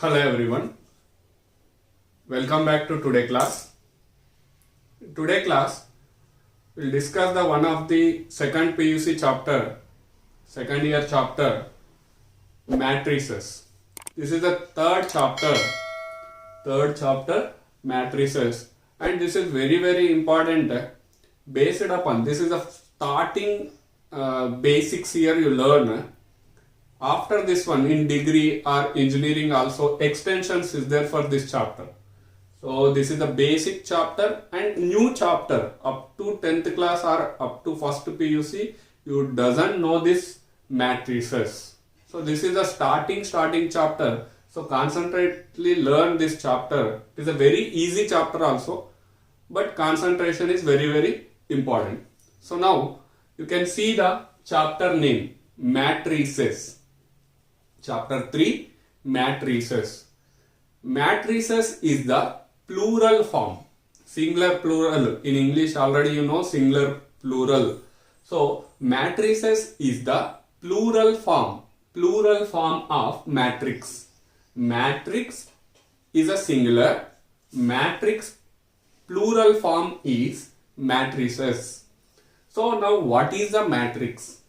Hello everyone, welcome back to today class. Today class we'll discuss the one of the second PUC chapter, second year chapter, matrices. This is the third chapter matrices, and this is very important. Based upon this is the starting basics here you learn. After this one in degree or engineering also extensions is there for this chapter. So this is the basic chapter and new chapter up to 10th class or up to first PUC you doesn't know this matrices. So this is the starting chapter. So concentrately learn this chapter. It is a very easy chapter also, but concentration is very important. So now you can see the chapter name, matrices. Chapter 3, matrices. Matrices is the plural form. Singular plural. In English already you know singular plural. So matrices is the plural form of matrix. Matrix is a singular. Matrix plural form is matrices. So now what is the matrix?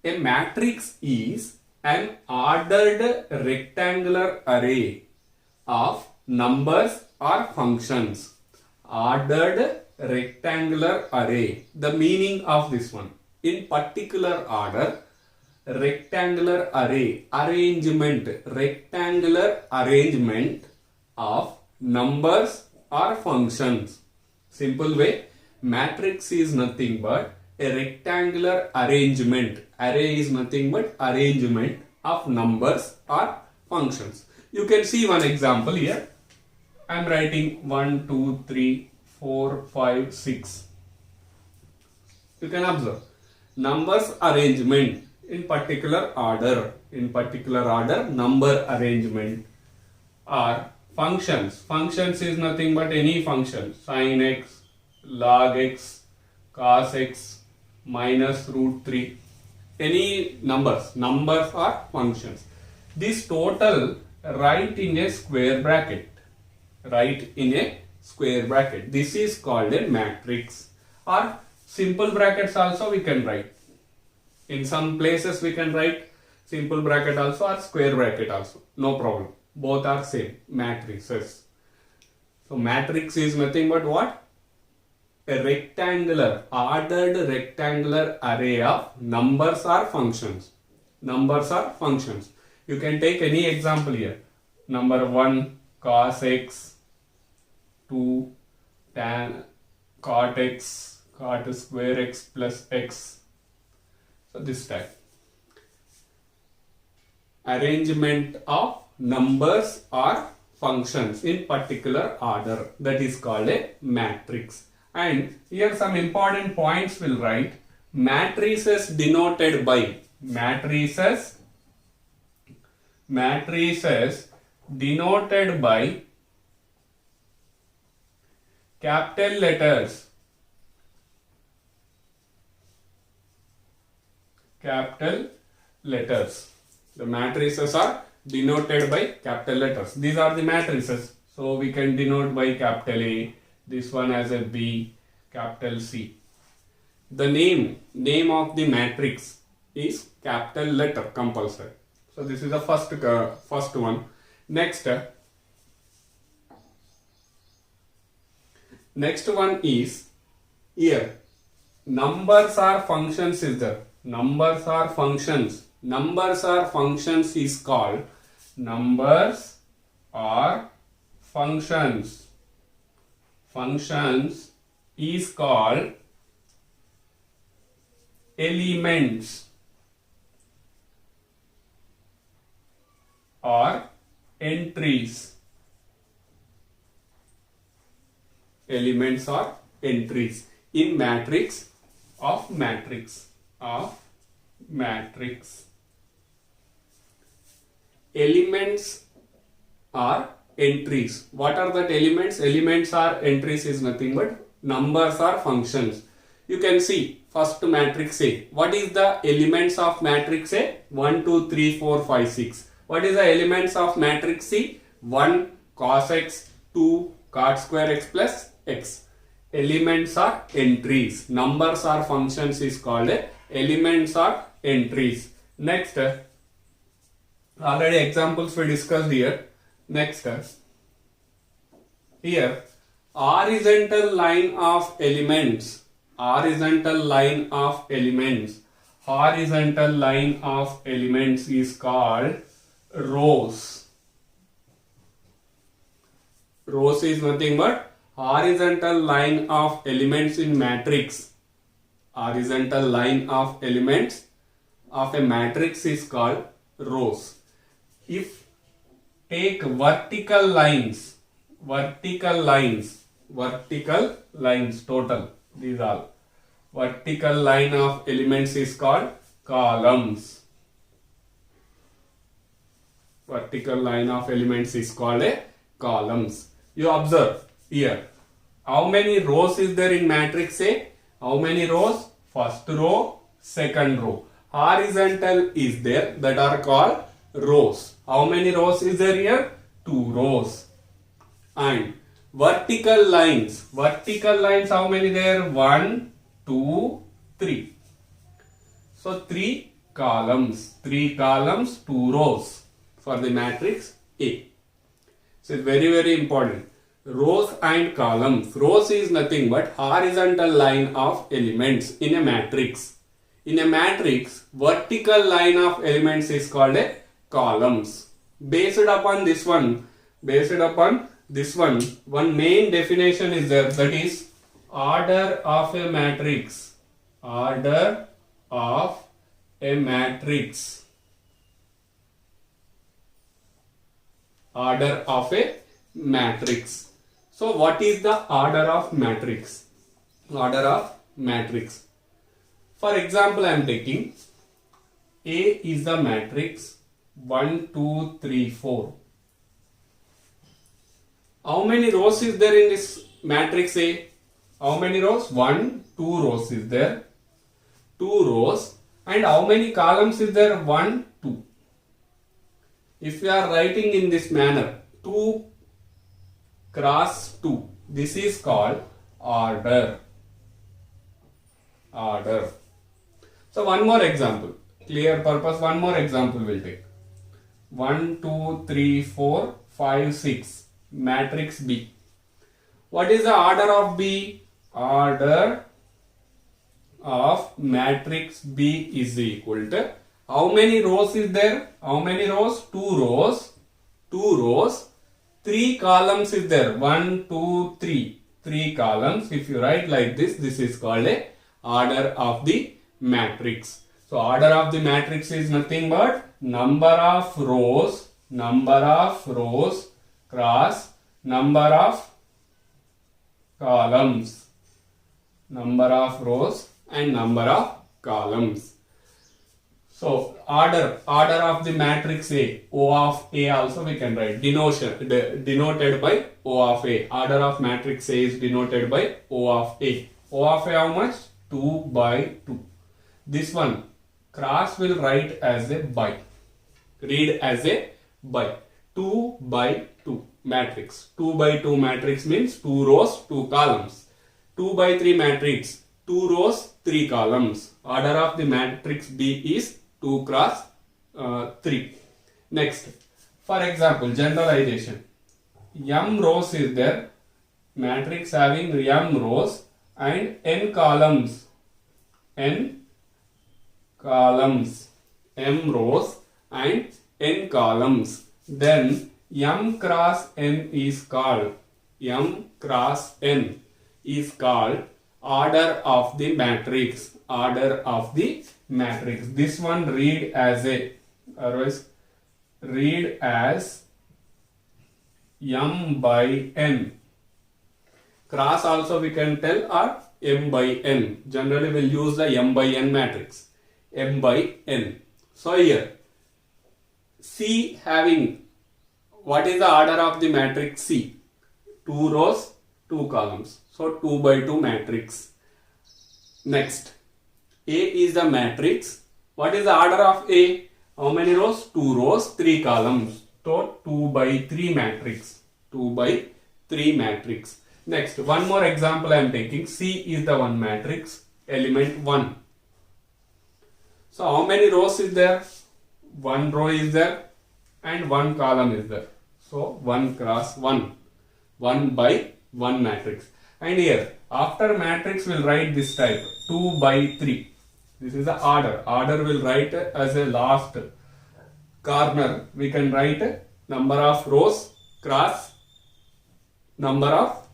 A matrix is an ordered rectangular array of numbers or functions. Ordered rectangular array. The meaning of this one. In particular order, rectangular array. Rectangular arrangement of numbers or functions. Simple way, matrix is nothing but a rectangular arrangement. Array is nothing but arrangement of numbers or functions. You can see one example here. I am writing 1, 2, 3, 4, 5, 6. You can observe numbers arrangement in particular order. Number arrangement or functions. Functions is nothing but any function. Sin x, log x, cos x, minus root 3, any numbers or functions. This total write in a square bracket. This is called a matrix, or simple brackets also we can write. In some places we can write simple bracket also or square bracket also, no problem, both are same, matrices. So matrix is nothing but what? A ordered rectangular array of numbers or functions. You can take any example here. Number 1, cos x, 2, tan cot x, cot square x plus x. So this type. Arrangement of numbers or functions in particular order. That is called a matrix. And here some important points will write. Matrices denoted by capital letters. The matrices are denoted by capital letters. These are the matrices. So we can denote by capital A. This one as a B, capital C. The name of the matrix is capital letter compulsory. So this is the first one. Next one is here. Numbers or functions is there. Numbers or functions is called numbers or functions. Functions is called elements or entries. Elements or entries in matrix of matrix. Elements are entries. What are that elements? Elements or entries is nothing but numbers or functions. You can see first matrix A. What is the elements of matrix A? 1, 2, 3, 4, 5, 6. What is the elements of matrix C? 1 cos x, 2 cot square x plus x. Elements are entries. Numbers or functions is called elements or entries. Next, already examples we discussed here. Next, here horizontal line of elements. Horizontal line of elements. Horizontal line of elements is called rows. Rows is nothing but horizontal line of elements in matrix. Horizontal line of elements of a matrix is called rows. If take vertical lines total, these all. Vertical line of elements is called columns. Vertical line of elements is called columns. You observe here. How many rows is there in matrix A? How many rows? First row, second row. Horizontal is there, that are called rows. How many rows is there here? 2 rows. And vertical lines how many there? 1, 2, 3. So 3 columns, 2 rows for the matrix A. So it's very, very important. Rows and columns. Rows is nothing but horizontal line of elements in a matrix. In a matrix, vertical line of elements is called a columns. Based upon this one, one main definition is there, that is order of a matrix. Order of a matrix. Order of a matrix. So what is the order of matrix? Order of matrix. For example, I am taking A is the matrix 1, 2, 3, 4. How many rows is there in this matrix A? How many rows? 1, 2 rows is there. 2 rows. And how many columns is there? 1, 2. If you are writing in this manner, 2 cross 2, this is called order. Order. So one more example. Clear purpose, one more example we'll take. 1, 2, 3, 4, 5, 6. Matrix B. What is the order of B? Order of matrix B is equal to, how many rows is there? How many rows? 2 rows. 2 rows. 3 columns is there. 1, 2, 3. 3 columns. If you write like this, this is called a order of the matrix. So order of the matrix is nothing but number of rows cross number of columns. Number of rows and number of columns. So order of the matrix A, O of A also we can write, denoted by O of A. Order of matrix A is denoted by O of A. O of A how much? 2 by 2. This one cross will write as a by. Read as a by. 2 by 2 matrix. 2 by 2 matrix means 2 rows, 2 columns. 2 by 3 matrix, 2 rows, 3 columns. Order of the matrix B is 2 cross 3. Next, for example, generalization. M rows is there, matrix having M rows and N columns. N columns. M rows and N columns. Then M cross N is called, M cross N is called order of the matrix. Order of the matrix. This one read as a, otherwise read as M by N. Cross also we can tell, or M by N. Generally we will use the M by N matrix. M by N. So here C having, what is the order of the matrix C? 2 rows, 2 columns. So 2 by 2 matrix. Next, A is the matrix. What is the order of A? How many rows? 2 rows, 3 columns. So 2 by 3 matrix. 2 by 3 matrix. Next, one more example I am taking. C is the one matrix, element 1. So how many rows is there? 1 row is there and 1 column is there. So 1 cross 1. 1 by 1 matrix. And here, after matrix we'll write this type, 2 by 3. This is the order. Order will write as a last corner. We can write number of rows cross number of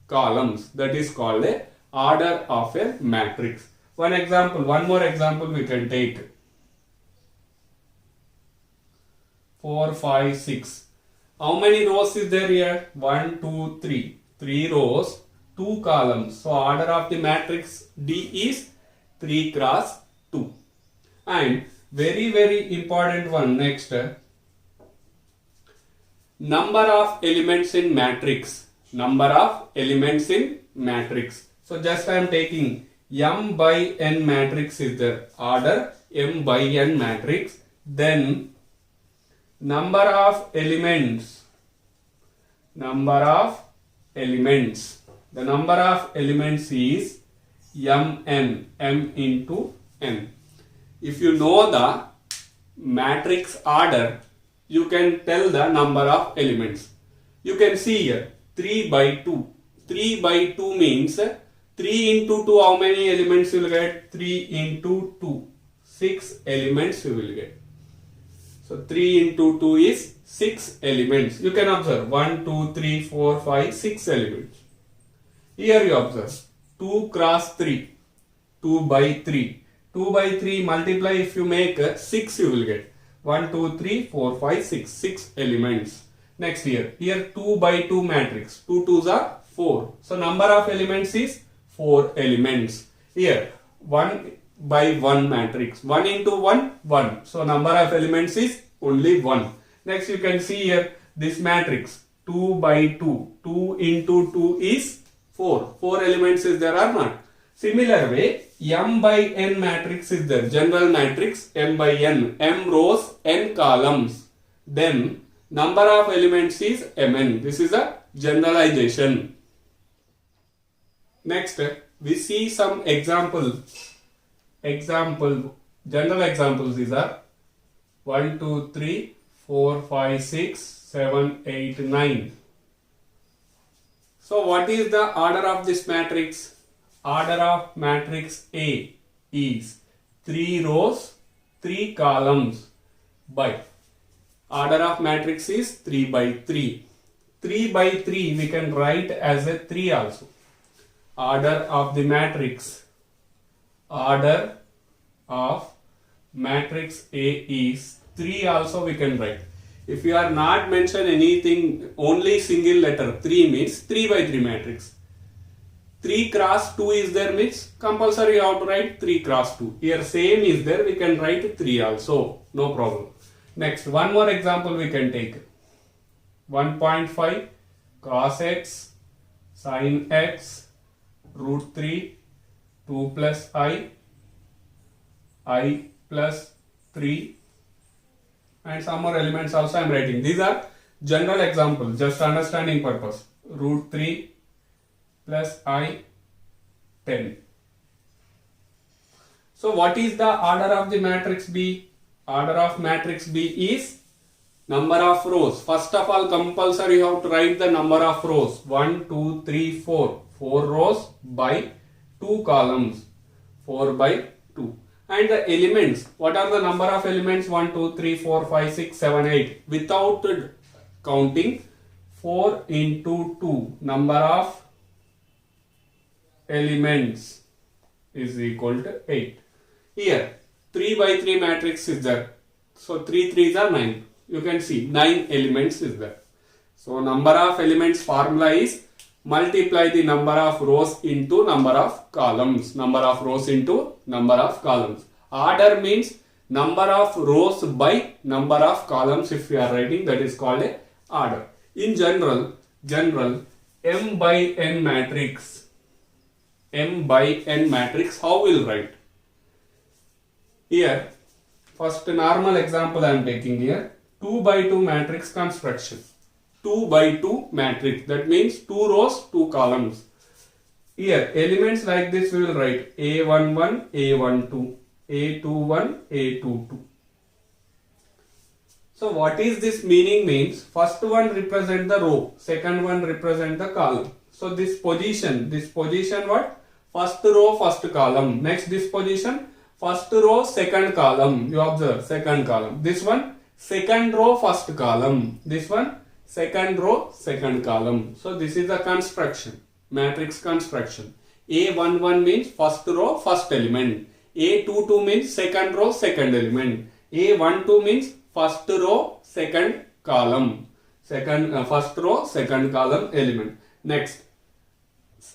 columns. That is called a order of a matrix. One more example we can take. 4, 5, 6. How many rows is there here? 1, 2, 3. 3 rows, 2 columns. So order of the matrix D is 3 cross 2. And very important one next. Number of elements in matrix. Number of elements in matrix. So just I am taking M by N matrix is there. Order M by N matrix. Then number of elements. Number of elements. The number of elements is Mn. M into N. If you know the matrix order, you can tell the number of elements. You can see here 3 by 2. 3 by 2 means 3 into 2, how many elements you will get? 3 into 2. 6 elements you will get. So 3 into 2 is 6 elements. You can observe 1, 2, 3, 4, 5, 6 elements. Here you observe 2 cross 3. 2 by 3. 2 by 3 multiply, if you make 6 you will get. 1, 2, 3, 4, 5, 6. 6 elements. Next here 2 by 2 matrix. 2 2s are 4. So number of elements is 4 elements. Here 1 by 1 matrix. 1 into 1, 1. So number of elements is only 1. Next you can see here this matrix 2 by 2. 2 into 2 is 4. 4 elements is there or not? Similar way, M by N matrix is there. General matrix M by N. M rows, N columns. Then number of elements is Mn. This is a generalization. Next, we see some example. General examples. These are 1, 2, 3, 4, 5, 6, 7, 8, 9. So what is the order of this matrix? Order of matrix A is 3 rows, 3 columns by. Order of matrix is 3 by 3. 3 by 3 we can write as a 3 also. Order of the matrix. Order of matrix A is 3 also we can write. If you are not mention anything, only single letter 3 means 3 by 3 matrix. 3 cross 2 is there means compulsory you have to write 3 cross 2. Here same is there, we can write 3 also, no problem. Next, one more example we can take. 1.5 cos x sin x root 3 2 plus I plus 3 and some more elements also I am writing. These are general examples, just understanding purpose. Root 3 plus I 10. So what is the order of the matrix B? Order of matrix B is number of rows. First of all, compulsory you have to write the number of rows. 1, 2, 3, 4. 4 rows by 2 columns. 4 by 2. And the elements. What are the number of elements? 1, 2, 3, 4, 5, 6, 7, 8. Without counting 4 into 2. Number of elements is equal to 8. Here 3 by 3 matrix is there. So 3 3s are 9. You can see 9 elements is there. So number of elements formula is multiply the number of rows into number of columns. Number of rows into number of columns. Order means number of rows by number of columns. If you are writing, that is called a order. In general M by N matrix. M by N matrix, how we'll write? Here, first normal example I am taking here, 2 by 2 matrix construction. 2 by 2 matrix, that means 2 rows, 2 columns. Here, elements like this we will write A11, A12, A21, A22. So what is this meaning means, first one represent the row, second one represent the column. So this position what? First row, first column. Next this position, first row, second column. You observe, second column. This one, second row, first column. This one, second row, second column. So this is the construction, matrix construction. A11 means first row, first element. A22 means second row, second element. A12 means first row, second column. First row, second column element. Next,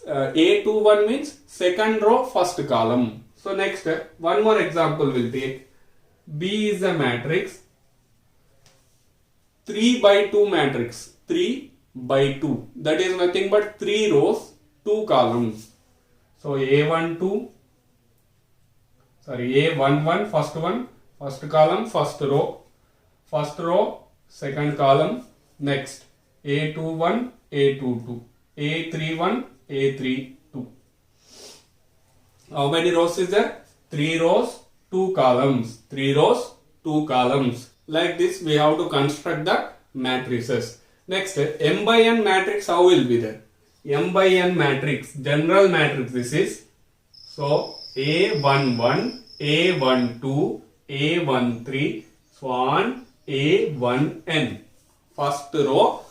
A21 means second row, first column. So next, one more example we'll take. B is a matrix, 3 by 2 matrix, 3 by 2. That is nothing but 3 rows, 2 columns. So A11, first one, first column, first row, second column. Next, A21, A22, A31, A32. How many rows is there? 3 rows, 2 columns. 3 rows, 2 columns. Like this we have to construct the matrices. Next, M by N matrix, how will be there? M by N matrix, general matrix this is. So A11, A12, A13, so on A1N. First row,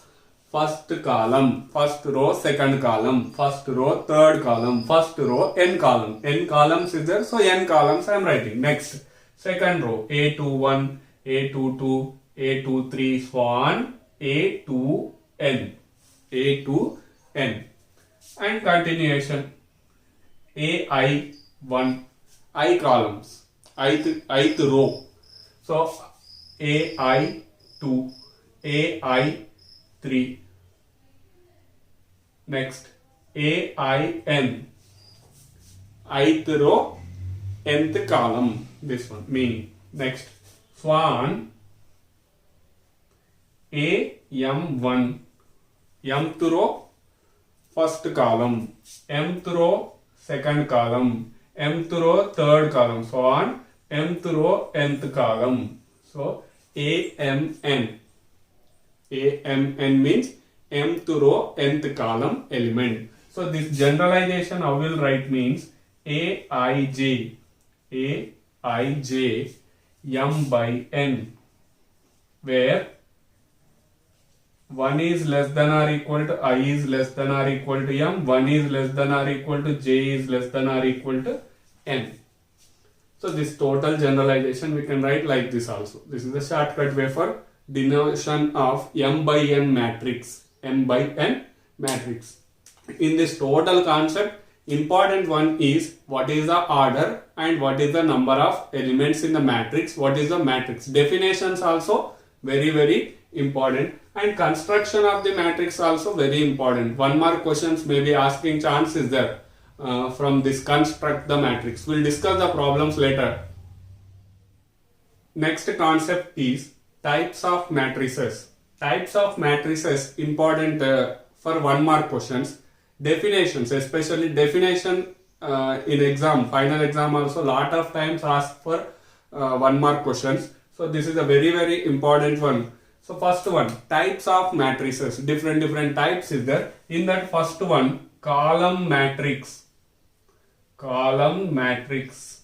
first column, first row, second column, first row, third column, first row, N column. N columns is there, so N columns I am writing. Next, second row, A21, A22, A23, so on A2N. A2N. And continuation, AI1, I columns, ith row. So AI2, AI3. Next, AIN, ith row, nth column. This one meaning. Next, swan, AM1, mth row, first column, mth row, second column, mth row, third column, so on mth row, nth column. So AMN. AMN means mth row, nth column element. So this generalization I will write means AIJ, AIJ, M by N, where 1 is less than or equal to I is less than or equal to M, 1 is less than or equal to J is less than or equal to N. So this total generalization we can write like this also. This is the shortcut way for denotation of M by N matrix. M by N matrix. In this total concept, important one is what is the order and what is the number of elements in the matrix, what is the matrix. Definitions also very important, and construction of the matrix also very important. One more questions may be asking chance is there from this construct the matrix. We'll discuss the problems later. Next concept is types of matrices. Types of matrices important for one mark questions. Definitions, especially definition in exam, final exam also lot of times asked for 1 mark questions. So this is a very important one. So first one, types of matrices. Different types is there. In that first one, column matrix. Column matrix.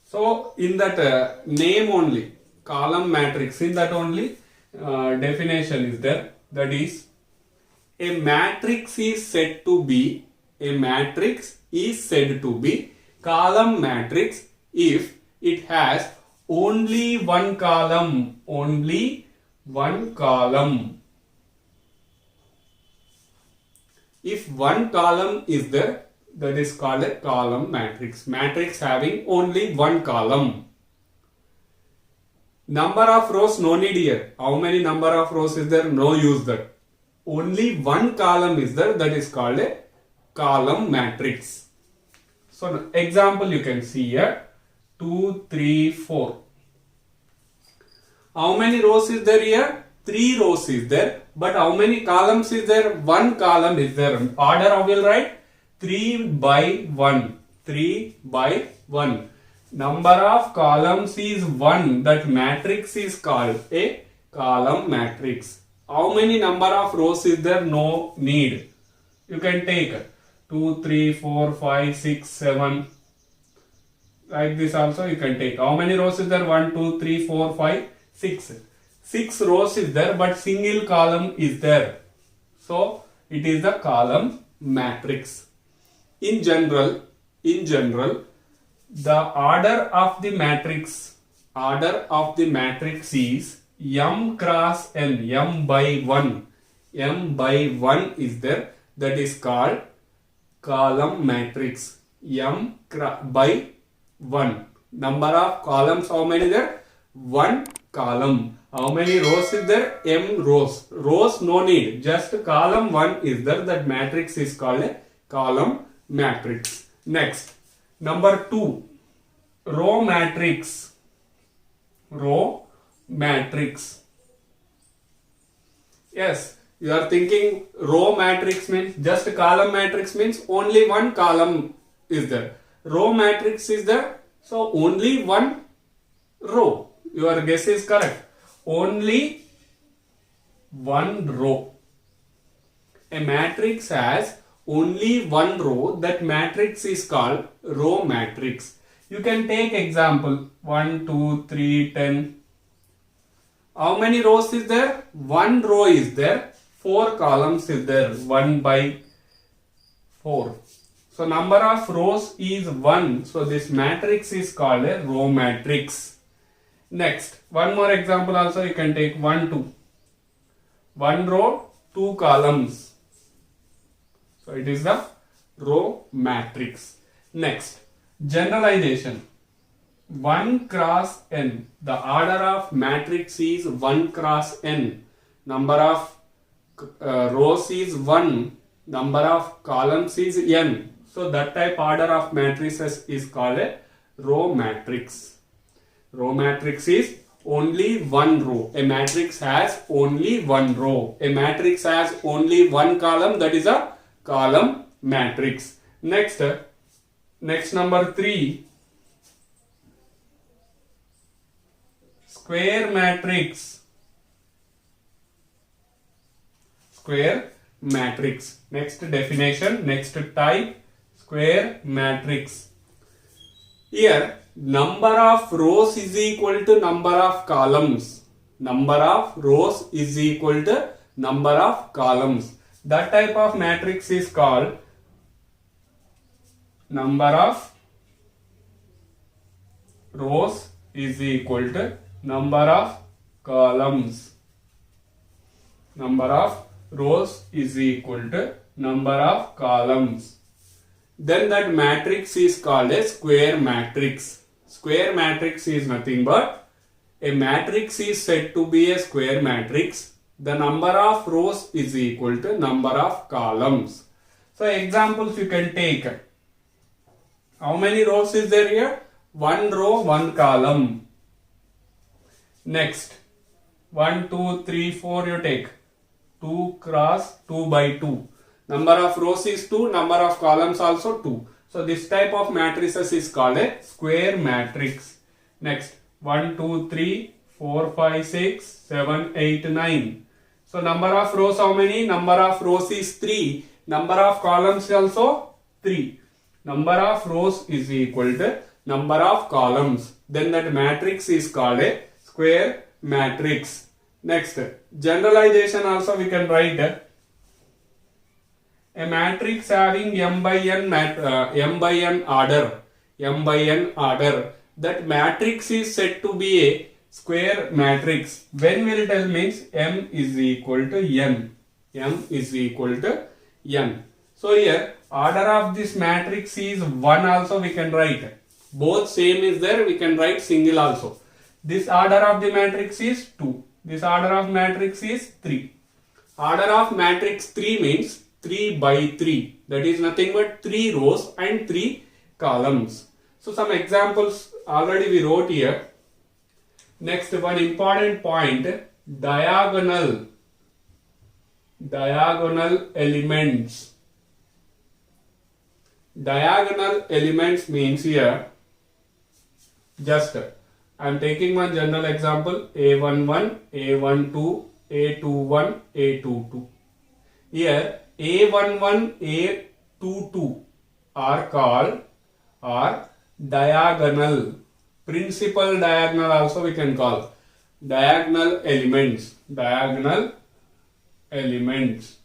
So in that name only, column matrix, in that only definition is there. That is, a matrix is said to be, column matrix if it has only one column, If one column is there, that is called a column matrix. Matrix having only one column. Number of rows, no need here. How many number of rows is there? No use that. only one column is there, that is called a column matrix. So example you can see here, 2, 3, 4. How many rows is there here? 3 rows is there. But how many columns is there? 1 column is there. Order I will write 3 by 1. 3 by 1. Number of columns is 1. That matrix is called a column matrix. How many number of rows is there? No need. You can take 2, 3, 4, 5, 6, 7. Like this also you can take. How many rows is there? 1, 2, 3, 4, 5, 6. 6 rows is there, but single column is there. So it is the column matrix. In general, the order of the matrix is m cross n, m by 1. M by 1 is there, that is called column matrix. M by 1. Number of columns, how many there? 1 column. How many rows is there? M rows. Rows no need. Just column 1 is there. That matrix is called a column matrix. Next, number 2. Row matrix. Row matrix. Yes, you are thinking row matrix means just column matrix means only one column is there. Row matrix is there, so only one row. Your guess is correct. Only one row. A matrix has only one row. That matrix is called row matrix. You can take example 1, 2, 3, 10. How many rows is there? 1 row is there. 4 columns is there. 1 by 4. So number of rows is 1. So this matrix is called a row matrix. Next, one more example also you can take 1, 2. 1 row, 2 columns. So it is the row matrix. Next, generalization. 1 cross n. The order of matrix is 1 cross n. Number of rows is 1. Number of columns is n. So that type order of matrices is called a row matrix. Row matrix is only one row. A matrix has only one row. A matrix has only one column, that is a column matrix. Next number 3. Square matrix. Square matrix. Next definition, next type, square matrix. Here, number of rows is equal to number of columns. Number of rows is equal to number of columns. That type of matrix is called number of rows is equal to number of columns. Number of rows is equal to number of columns. Then that matrix is called a square matrix. Square matrix is nothing but a matrix is said to be a square matrix. The number of rows is equal to number of columns. So examples you can take. How many rows is there here? 1 row, 1 column. Next, 1, 2, 3, 4 you take. 2 cross 2 by 2. Number of rows is 2, number of columns also 2. So this type of matrices is called a square matrix. Next, 1, 2, 3, 4, 5, 6, 7, 8, 9. So number of rows how many? Number of rows is 3. Number of columns also 3. Number of rows is equal to number of columns. Then that matrix is called a square matrix. Next, generalization also we can write a matrix having m by n order. That matrix is said to be a square matrix. When will tell means m is equal to n. M is equal to n. So here order of this matrix is 1 also we can write. Both same is there, we can write single also. This order of the matrix is 2. This order of matrix is 3. Order of matrix 3 means 3 by 3. That is nothing but 3 rows and 3 columns. So some examples already we wrote here. Next, one important point, diagonal elements. Diagonal elements means here, just I am taking one general example, A11, A12, A21, A22. Here A11, A22 are called diagonal. Principal diagonal also we can call diagonal elements. Diagonal elements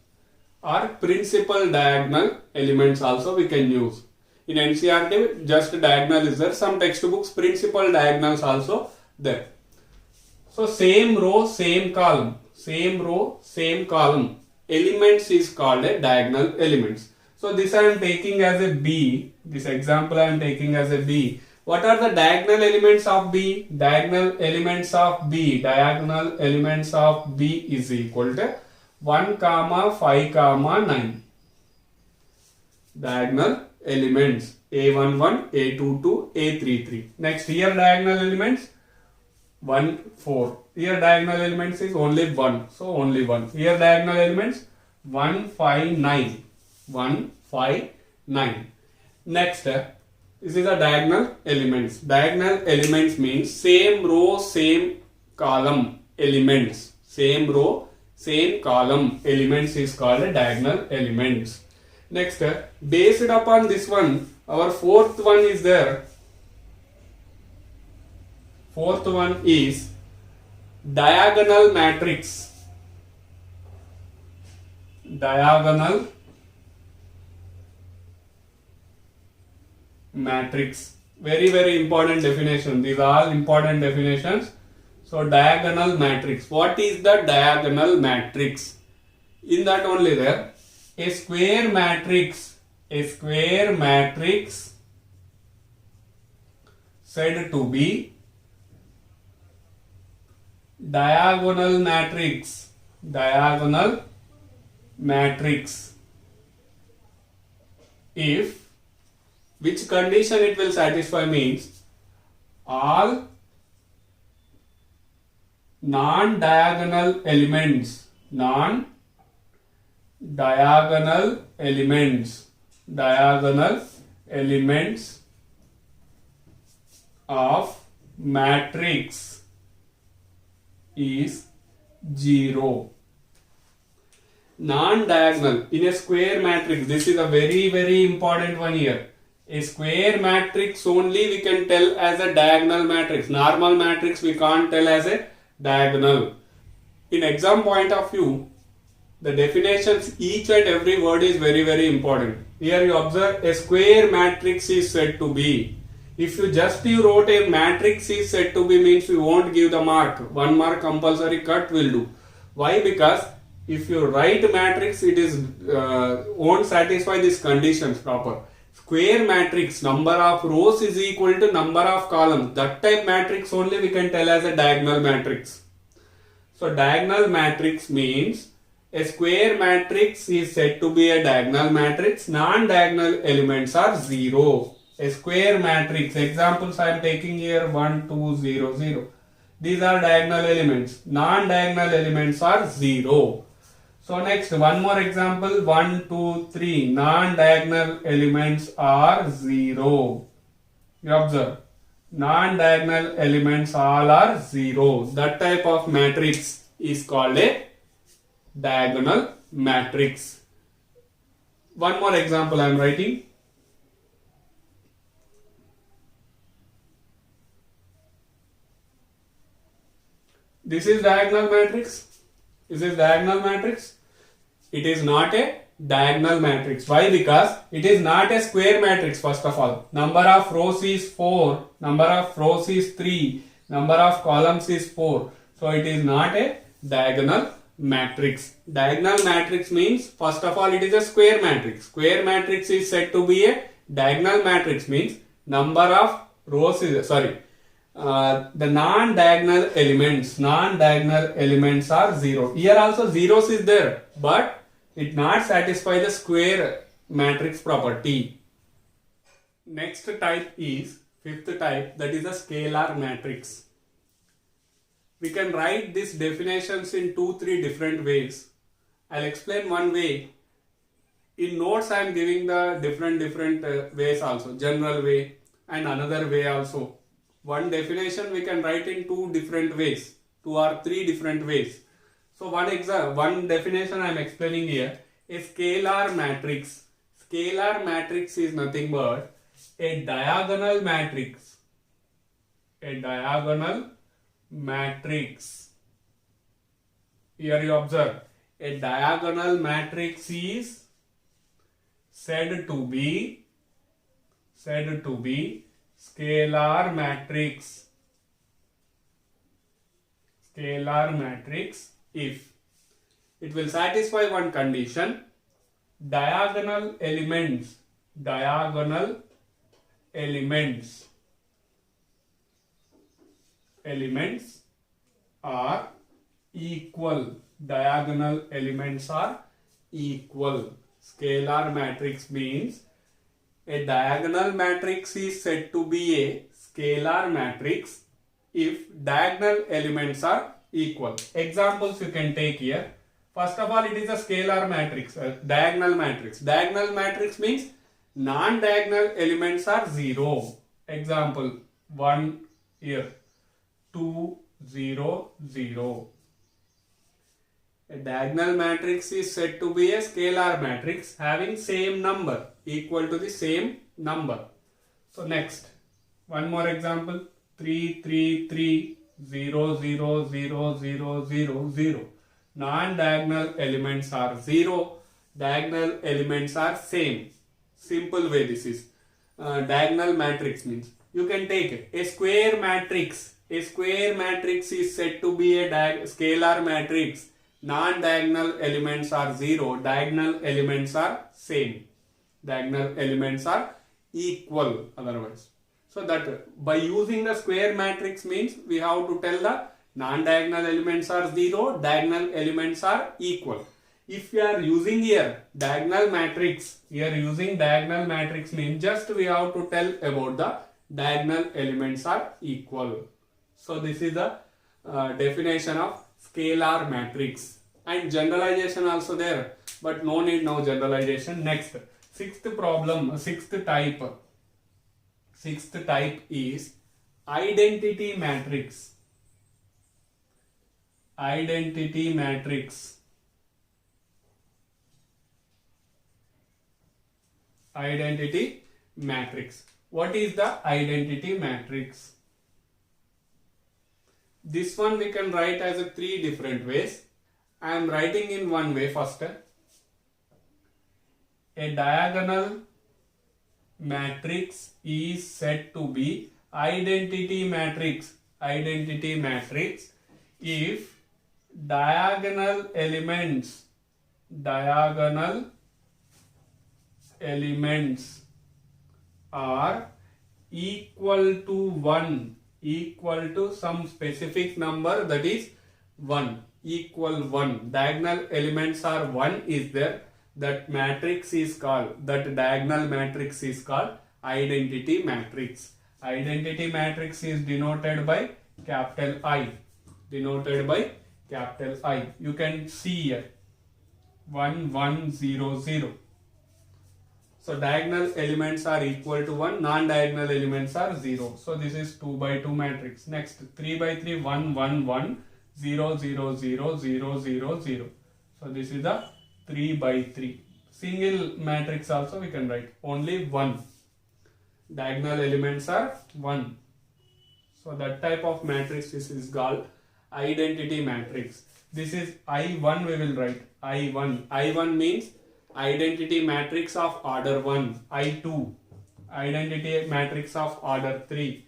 or principal diagonal elements also we can use. In NCERT just diagonal is there. Some textbooks principal diagonals also there. So same row, same column. Same row, same column. Elements is called a diagonal elements. So this I am taking as a B. This example I am taking as a B. What are the diagonal elements of B? Diagonal elements of B. Diagonal elements of B is equal to 1, 5, 9. Diagonal elements A11, A22, A33. Next, here diagonal elements 1, 4. Here diagonal elements is only 1. So only 1. Here diagonal elements 1, 5, 9. 1, 5, 9. Next, this is a diagonal elements. Diagonal elements means same row, same column elements. Same row, same column elements is called a diagonal elements. Next, based upon this one, our fourth one is there. Fourth one is diagonal matrix. Diagonal matrix. Very important definition. These are all important definitions. So diagonal matrix. What is the diagonal matrix? In that only there, a square matrix said to be diagonal matrix. Diagonal matrix. If which condition it will satisfy means all non-diagonal elements of matrix is 0. Non-diagonal in a square matrix, this is a very important one here. A square matrix only we can tell as a diagonal matrix. Normal matrix we can't tell as a diagonal. In exam point of view, the definitions, each and every word is very important. Here you observe a square matrix is said to be. If you wrote a matrix is said to be means we won't give the mark. 1 mark compulsory cut will do. Why? Because if you write matrix, it is won't satisfy these conditions proper. Square matrix, number of rows is equal to number of columns. That type matrix only we can tell as a diagonal matrix. So diagonal matrix means a square matrix is said to be a diagonal matrix. Non-diagonal elements are 0. A square matrix, examples I am taking here 1, 2, 0, 0. These are diagonal elements. Non-diagonal elements are 0. So next, one more example, 1, 2, 3. Non-diagonal elements are 0. You observe. Non-diagonal elements all are 0. That type of matrix is called a diagonal matrix. One more example I am writing. This is diagonal matrix. This is diagonal matrix. It is not a diagonal matrix. Why? Because it is not a square matrix first of all. Number of rows is 4. Number of rows is 3. Number of columns is 4. So it is not a diagonal matrix. Diagonal matrix means first of all it is a square matrix. Square matrix is said to be a diagonal matrix means number of rows is the non-diagonal elements are 0. Here also zeros is there, but it not satisfy the square matrix property. Next type is fifth type, that is a scalar matrix. We can write these definitions in 2-3 different ways. I'll explain one way. In notes I am giving the different ways also, general way and another way also. One definition we can write in 2 different ways, 2 or 3 different ways. So one definition I am explaining here. A scalar matrix. Scalar matrix is nothing but a diagonal matrix. A diagonal matrix. Here you observe, a diagonal matrix is said to be scalar matrix. Scalar matrix if it will satisfy one condition: diagonal elements are equal. Diagonal elements are equal. Scalar matrix means a diagonal matrix is said to be a scalar matrix if diagonal elements are equal. Examples you can take here. First of all, it is a scalar matrix, a diagonal matrix. Diagonal matrix means non-diagonal elements are 0. Example 1 here, 2, 0, 0. A diagonal matrix is said to be a scalar matrix having same number, equal to the same number. So next, one more example, 3, 3, 3, 0, 0, 0, 0, 0, 0. Non-diagonal elements are 0, diagonal elements are same. Simple way this is. Diagonal matrix means you can take a square matrix. A square matrix is said to be a scalar matrix. Non-diagonal elements are 0, diagonal elements are same. Diagonal elements are equal otherwise. So that by using the square matrix means we have to tell the non-diagonal elements are 0, diagonal elements are equal. If we are using here diagonal matrix, means just we have to tell about the diagonal elements are equal. So this is the definition of scalar matrix, and generalization also there, but no need now generalization. Next, sixth type is identity matrix. Identity matrix. Identity matrix. What is the identity matrix? This one we can write as a 3 different ways. I am writing in one way first. A diagonal matrix is said to be identity matrix. Identity matrix if diagonal elements are equal to 1, equal to some specific number, that is 1, equal 1. Diagonal elements are 1 is there. That matrix is called, that diagonal matrix is called identity matrix. Identity matrix is denoted by capital I. Denoted by capital I. You can see here 1, 1, 0, 0. So diagonal elements are equal to 1, non-diagonal elements are 0. So this is 2 by 2 matrix. Next, 3 by 3, 1, 1, 1, 0, 0, 0, 0, 0, 0. So this is the 3 by 3. Single matrix also we can write only 1. Diagonal elements are 1. So that type of matrix is called identity matrix. This is I1 we will write. I1. I1 means identity matrix of order 1. I2. Identity matrix of order 3.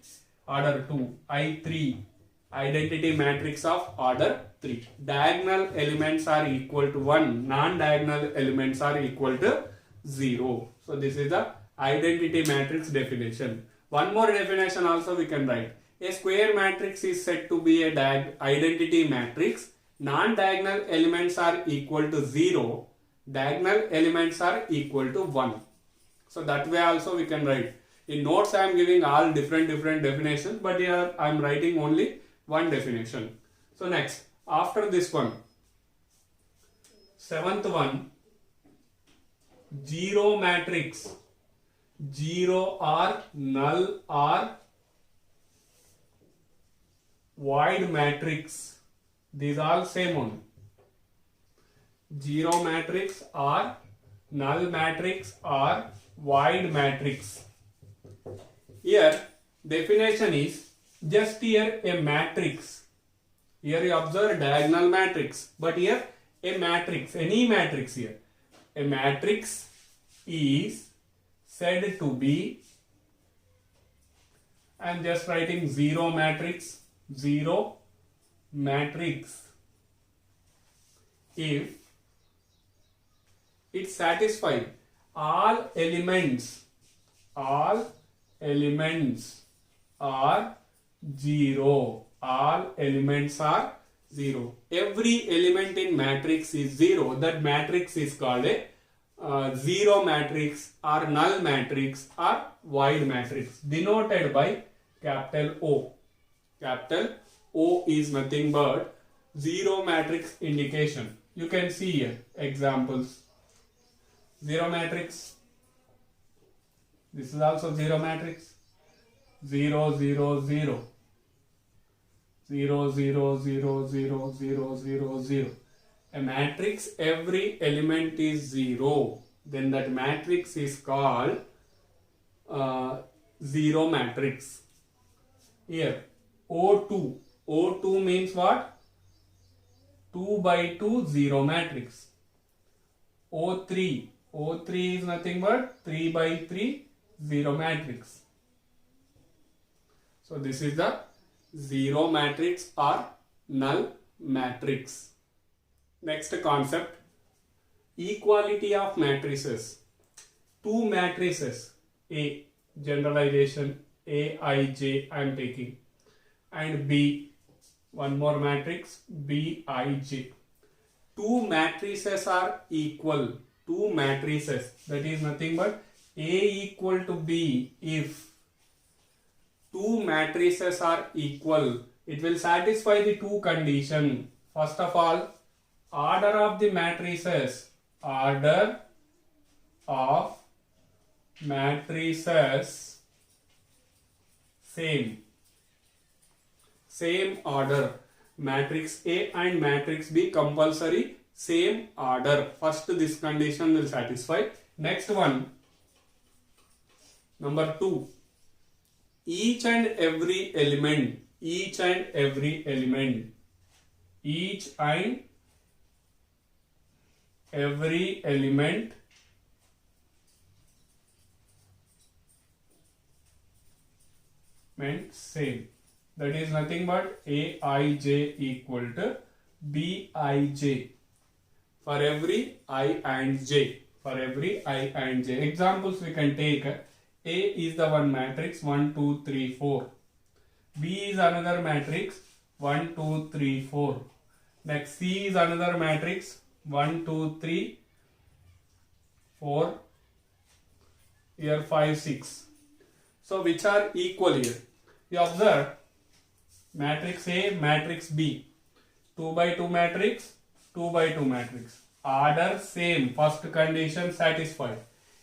Order 2. I3. Identity matrix of order 3. Diagonal elements are equal to 1. Non-diagonal elements are equal to 0. So this is the identity matrix definition. One more definition also we can write. A square matrix is said to be a identity matrix. Non-diagonal elements are equal to 0. Diagonal elements are equal to 1. So that way also we can write. In notes I am giving all different definitions, but here I am writing only one definition. So next, after this one, seventh one, zero matrix. Zero or null or void matrix. These all same one. Zero matrix or null matrix or void matrix. Here definition is just here a matrix. Here you observe diagonal matrix, but here a matrix, any matrix here. A matrix is said to be, I am just writing zero matrix if it satisfies all elements are zero. All elements are zero. Every element in matrix is zero. That matrix is called a zero matrix or null matrix or void matrix, denoted by capital O. Capital O is nothing but zero matrix indication. You can see here examples. Zero matrix. This is also zero matrix. 0, 0, 0. 0, 0, 0, 0, 0, 0, 0. A matrix, every element is 0. Then that matrix is called zero matrix. Here, O2. O2 means what? 2 by 2 zero matrix. O3. O3 is nothing but 3 by 3 zero matrix. So this is the zero matrix or null matrix. Next concept, equality of matrices. Two matrices, A, generalization, Aij I am taking, and B, one more matrix, Bij. Two matrices are equal. Two matrices, that is nothing but A equal to B. If two matrices are equal, it will satisfy the two conditions. First of all, order of the matrices. Order of matrices same. Same order. Matrix A and matrix B compulsory same order. First this condition will satisfy. Next one, number 2. Each and every element meant same. That is nothing but Aij equal to Bij for every I and J. For every I and J. Examples we can take. A is the one matrix 1, 2, 3, 4. B is another matrix 1, 2, 3, 4. Next C is another matrix 1, 2, 3, 4. Here 5, 6. So which are equal here? You observe matrix A, matrix B. 2 by 2 matrix, 2 by 2 matrix. Order same. First condition satisfied.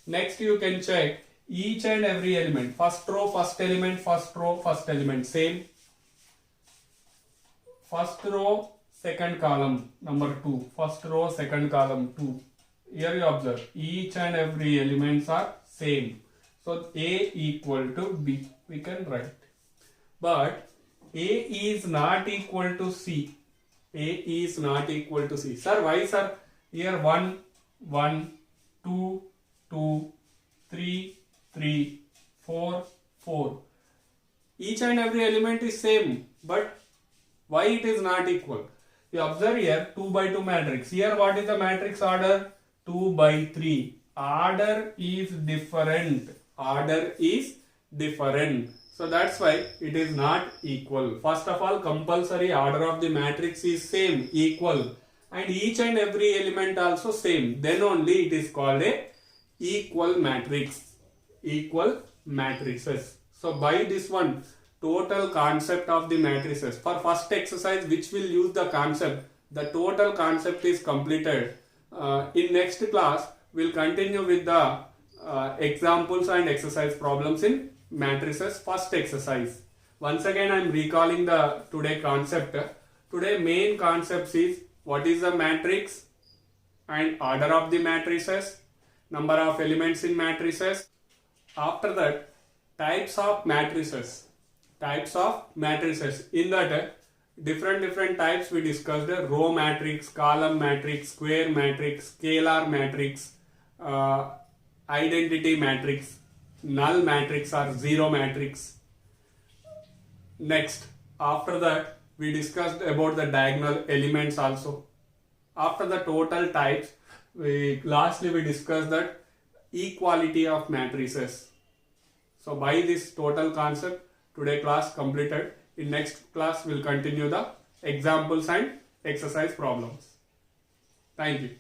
Next you can check each and every element. First row, first element, first row, first element. Same. First row, second column, number 2. First row, second column, 2. Here you observe each and every elements are same. So A equal to B. We can write. But A is not equal to C. A is not equal to C. Sir, why sir? Here 1, 1, 2, 2, 3, 3, 4, 4. Each and every element is same. But why it is not equal? You observe here 2 by 2 matrix. Here what is the matrix order? 2 by 3. Order is different. Order is different. So that's why it is not equal. First of all, compulsory order of the matrix is same, equal, and each and every element also same. Then only it is called a equal matrix, equal matrices. So by this one, total concept of the matrices for first exercise, which will use the concept, the total concept is completed. In next class, we'll continue with the examples and exercise problems in matrices first exercise. Once again, I am recalling the today concept. Today main concepts is what is the matrix and order of the matrices, number of elements in matrices. After that, types of matrices. In that, different types we discussed: row matrix, column matrix, square matrix, scalar matrix, identity matrix, null matrix or zero matrix. Next, after that, we discussed about the diagonal elements also. After the total types, lastly we discussed that equality of matrices. So by this total concept, today class completed. In next class, we'll continue the examples and exercise problems. Thank you.